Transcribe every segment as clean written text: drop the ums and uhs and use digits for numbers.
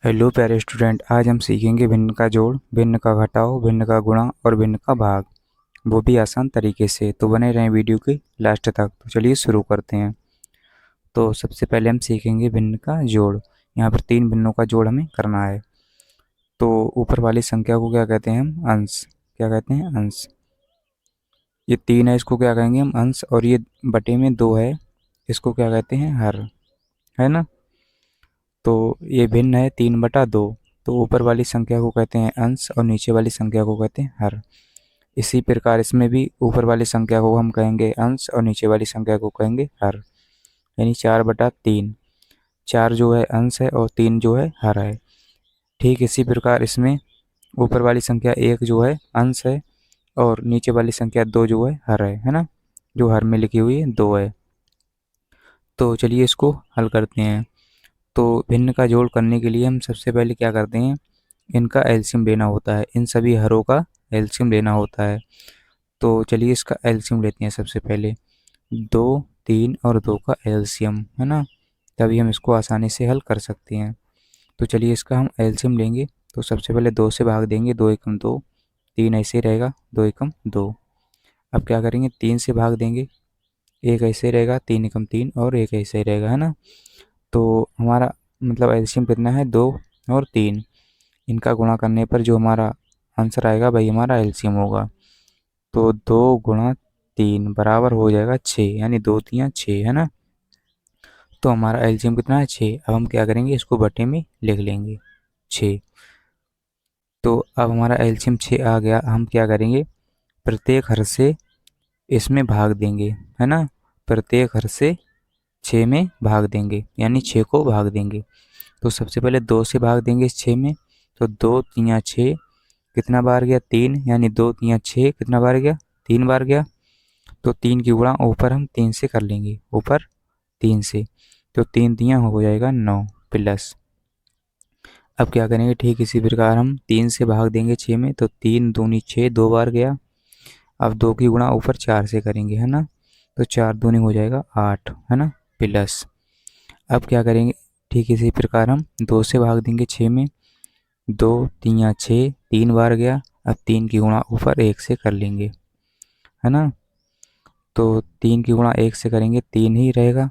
Hello प्यारे student, आज हम सीखेंगे भिन्न का जोड़, भिन्न का घटाव, भिन्न का गुणा और भिन्न का भाग, वो भी आसान तरीके से। तो बने रहें वीडियो के लास्ट तक। तो चलिए शुरू करते हैं। तो सबसे पहले हम सीखेंगे भिन्न का जोड़। यहाँ पर तीन भिन्नों का जोड़ हमें करना है। तो ऊपर वाली संख्या को क्या कहते हैं हम? अंश। क्या कहते हैं? अंश। ये तीन है, इसको क्या कहेंगे हम? अंश। और ये बटे में दो है, इसको क्या कहते हैं? हर। है ना? तो ये भिन्न है 3/2। तो ऊपर वाली संख्या को कहते हैं अंश और नीचे वाली संख्या को कहते हैं हर। इसी प्रकार इसमें भी ऊपर वाली संख्या को हम कहेंगे अंश और नीचे वाली संख्या को कहेंगे हर, यानी 4/3। 4 जो है अंश है और 3 जो है हर है। ठीक इसी प्रकार इसमें ऊपर वाली संख्या 1 जो है अंश है और नीचे वाली संख्या 2 जो है हर है ना? जो हर में लिखी हुई है 2 है। तो चलिए इसको हल करते हैं। तो भिन्न का जोड़ करने के लिए हम सबसे पहले क्या करते हैं? इनका एलसीएम लेना होता है। इन सभी हरों का एलसीएम लेना होता है। तो चलिए इसका एलसीएम लेते हैं सबसे पहले। 2, 3 और 2 का एलसीएम, है ना? तभी हम इसको आसानी से हल कर सकते हैं। तो चलिए इसका हम एलसीएम लेंगे। तो सबसे पहले 2 से भाग देंगे, 2 एकम 2, 3 ऐसे ही रहेगा, 2 एकम 2। अब क्या करेंगे? 3 से भाग देंगे, 1 ऐसे ही रहेगा, 3 एकम 3 और 1 ऐसे ही रहेगा, है ना? तो हमारा मतलब एलसीएम कितना है? 2 और 3। इनका गुणा करने पर जो हमारा आंसर आएगा वही हमारा एलसीएम होगा। तो 2 गुणा 3 बराबर हो जाएगा 6, यानी 2 तियाँ 6, है ना? तो हमारा एलसीएम कितना है? 6। अब हम क्या करेंगे? इसको बटे में लिख लेंगे 6। तो अब हमारा एलसीएम 6 आ गया। हम क्या करेंगे? प्रत्येक हर से इसमें भाग देंगे, है ना? प्रत्येक हर से 6 में भाग देंगे, यानी 6 को भाग देंगे। तो सबसे पहले 2 से भाग देंगे इस 6 में। तो 2 तियाँ 6, कितना बार गया? 3, यानी 2 तियाँ 6 कितना बार गया? 3 बार गया। तो 3 की गुणा ऊपर हम 3 से कर लेंगे, ऊपर 3 से। तो 3 तियाँ हो जाएगा 9 प्लस। अब क्या करेंगे? ठीक इसी प्रकार हम 3 से भाग देंगे 6 में। तो 3 दूनी 6, 2 बार गया। अब 2 की गुणा ऊपर 4 से करेंगे, है ना? तो 4 दूनी हो जाएगा 8, है ना? प्लस। अब क्या करेंगे? ठीक इसी प्रकार हम 2 से भाग देंगे 6 में। 2 तियाँ 6, 3 बार गया। अब 3 की गुणा ऊपर 1 से कर लेंगे, है ना? तो 3 की गुणा 1 से करेंगे, 3 ही रहेगा।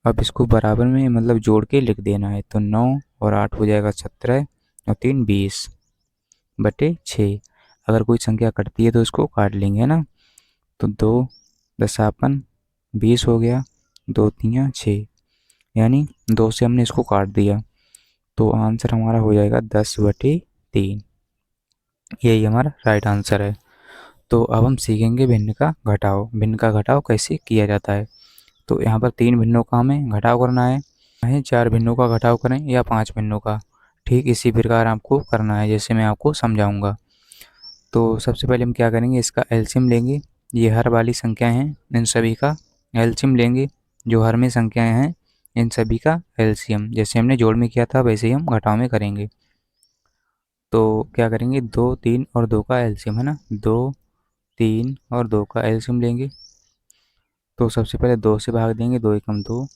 अब इसको बराबर में मतलब जोड़ के लिख देना है। तो 9 और 8 हो जाएगा 17 और 3 20/6। अगर कोई संख्या कटती है तो इसको काट लेंगे, है ना? तो 2 दशापन 20 हो गया, 2 तियाँ 6, यानी 2 से हमने इसको काट दिया। तो आंसर हमारा हो जाएगा 10/3। यही हमारा राइट आंसर है। तो अब हम सीखेंगे भिन्न का घटाव। भिन्न का घटाव कैसे किया जाता है? तो यहाँ पर 3 भिन्नों का हमें घटाव करना है। चाहे 4 भिन्नों का घटाव करें या 5 भिन्नों का, ठीक इसी प्रकार आपको करना है जैसे मैं आपको समझाऊंगा। तो सबसे पहले हम क्या करेंगे? इसका एलसीएम लेंगे। ये हर वाली संख्याएं हैं, इन सभी का एलसीएम लेंगे। जो हर में संख्याएं हैं इन सभी का एलसीएम, जैसे हमने जोड़ में किया था वैसे ही हम घटाव में करेंगे। तो क्या करेंगे? 2, 3 और 2 का एलसीएम, है ना? 2, 3 और 2 का एलसीएम लेंगे। तो सबसे पहले 2 से भाग देंगे, 2 एकम 2,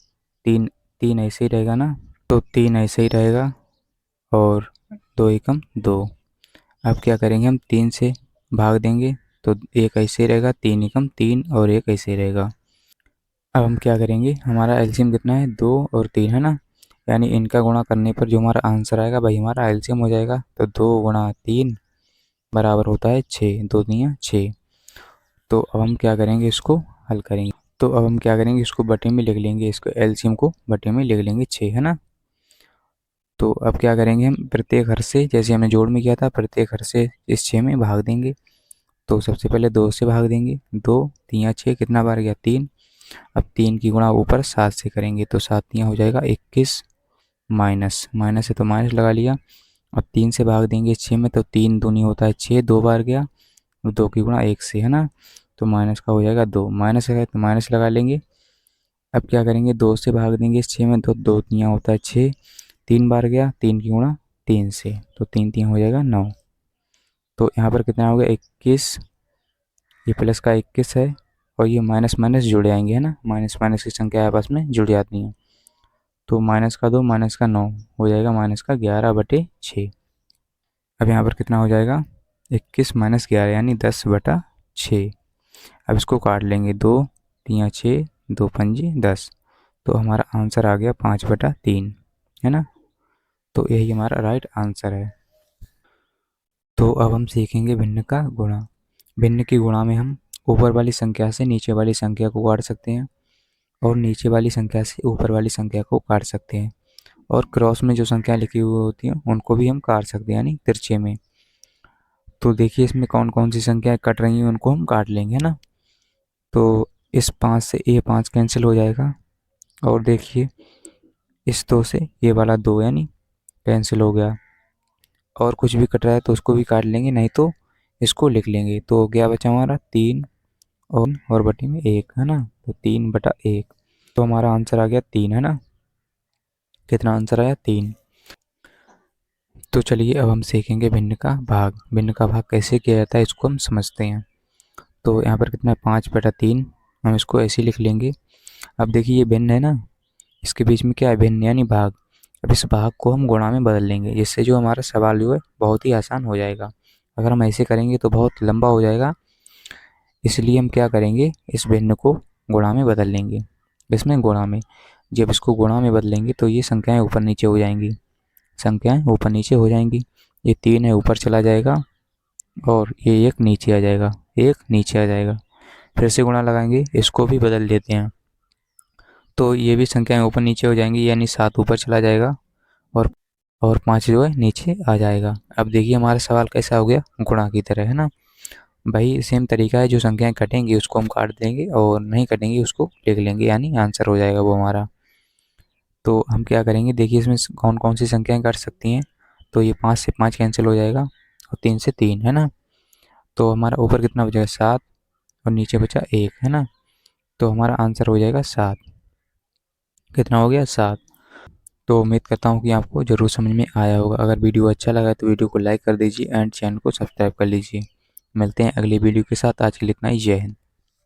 3, 3 ऐसे ही रहेगा ना? तो 3 ऐसे ही रहेगा और 2 एकम 2। अब क्या करेंगे? हम 3 से भाग देंगे। तो 1 ऐसे ही रहेगा, 3 एकम 3 और 1 ऐसे ही रहेगा। अब हम क्या करेंगे? हमारा एलसीएम कितना है? 2 और 3, है ना? यानी इनका गुणा करने पर जो हमारा आंसर आएगा वही हमारा एलसीएम हो जाएगा। तो 2 गुणा 3 बराबर होता है 6, 2 तियाँ 6। तो अब हम क्या करेंगे? इसको हल करेंगे। तो अब हम क्या करेंगे? इसको बटे में लिख लेंगे, इसको एलसीएम को बटे में लिख लेंगे 6, है ना? तो अब क्या करेंगे? हम प्रत्येक हर से, जैसे हमने जोड़ में किया था, प्रत्येक हर से इस 6 में भाग देंगे। तो सबसे पहले 2 से भाग देंगे। 2 तियाँ 6 कितना बार गया? 3। अब 3 की गुणा ऊपर 7 से करेंगे। तो 7 तियाँ हो जाएगा 21, माइनस माइनस है तो माइनस लगा लिया। अब 3 से भाग देंगे 6 में। तो 3 दूनी होता है 6, 2 बार गया। 2 की गुणा 1 से, है ना? तो माइनस का हो जाएगा 2, माइनस है तो माइनस लगा लेंगे। अब क्या करेंगे? 2 से भाग देंगे इस 6 में। तो 2 तियाँ होता है 6, 3 बार गया। 3 की गुणा 3 से, तो 3 तियाँ हो जाएगा 9। तो यहाँ पर कितना हो गया? 21। ये प्लस का 21 है और ये माइनस माइनस जुड़ जाएंगे, है ना? माइनस माइनस की संख्या आपस में जुड़ जाती हैं। तो -2 -9 हो जाएगा -11/6। अब यहाँ पर कितना हो जाएगा 21 - 11 यानी 10/6। अब इसको काट लेंगे, 2 तिया 6, 2 पंजे 10। तो हमारा आंसर आ गया 5/3, है ना। तो यही हमारा राइट आंसर है। तो अब हम सीखेंगे भिन्न का गुणा। भिन्न की गुणा में हम ऊपर वाली संख्या से नीचे वाली संख्या को काट सकते हैं और नीचे वाली संख्या से ऊपर वाली संख्या को काट सकते हैं, और क्रॉस में जो संख्या लिखी हुई होती हैं उनको भी हम काट सकते हैं, यानी तिरछे में। तो देखिए इसमें कौन कौन सी संख्याएं कट रही हैं उनको हम काट लेंगे, है ना। तो इस 5 से ये 5 कैंसिल हो जाएगा, और देखिए इस 2 से ये वाला 2 यानी कैंसिल हो गया। और कुछ भी कट रहा है तो उसको भी काट लेंगे, नहीं तो इसको लिख लेंगे। तो क्या बचा हमारा 3 और बटे में 1, है ना। तो 3/1। तो हमारा आंसर आ गया 3, है ना। कितना आंसर आया 3। तो चलिए अब हम सीखेंगे भिन्न का भाग। भिन्न का भाग कैसे किया जाता है इसको हम समझते हैं। तो यहाँ पर कितना है 5/3, हम इसको ऐसे ही लिख लेंगे। अब देखिए ये भिन्न है ना, इसके बीच में क्या है भिन्न यानी भाग। अब इस भाग को हम गुणा में बदल लेंगे, जिससे जो हमारा सवाल जो है बहुत ही आसान हो जाएगा। अगर हम ऐसे करेंगे तो बहुत लंबा हो जाएगा, इसलिए हम क्या करेंगे इस भिन्न को गुणा में बदल लेंगे। इसमें गुणा में जब इसको गुणा में बदलेंगे तो ये संख्याएं ऊपर नीचे हो जाएंगी, संख्याएं ऊपर नीचे हो जाएंगी। ये 3 है ऊपर चला जाएगा और ये 1 नीचे आ जाएगा, 1 नीचे आ जाएगा। फिर से गुणा लगाएंगे, इसको भी बदल देते हैं, तो ये भी संख्याएं ऊपर नीचे हो जाएंगी, यानी 7 ऊपर चला जाएगा और 5 जो है नीचे आ जाएगा। अब देखिए हमारा सवाल कैसा हो गया गुणा की तरह, है ना। भाई सेम तरीका है, जो संख्याएं कटेंगी उसको हम काट देंगे और नहीं कटेंगी उसको लिख लेंगे, यानी आंसर हो जाएगा वो हमारा। तो हम क्या करेंगे देखिए इसमें कौन कौन सी संख्याएं कट सकती हैं। तो ये 5 से 5 कैंसिल हो जाएगा और 3 से 3, है ना। तो हमारा ऊपर कितना बचेगा 7 और नीचे बचा 1, है ना। तो हमारा आंसर हो जाएगा 7। कितना हो गया 7। तो उम्मीद करता हूँ कि आपको ज़रूर समझ में आया होगा। अगर वीडियो अच्छा लगा तो वीडियो को लाइक कर दीजिए एंड चैनल को सब्सक्राइब कर लीजिए। मिलते हैं अगली वीडियो के साथ। आज के लिए इतना ही। जय हिंद।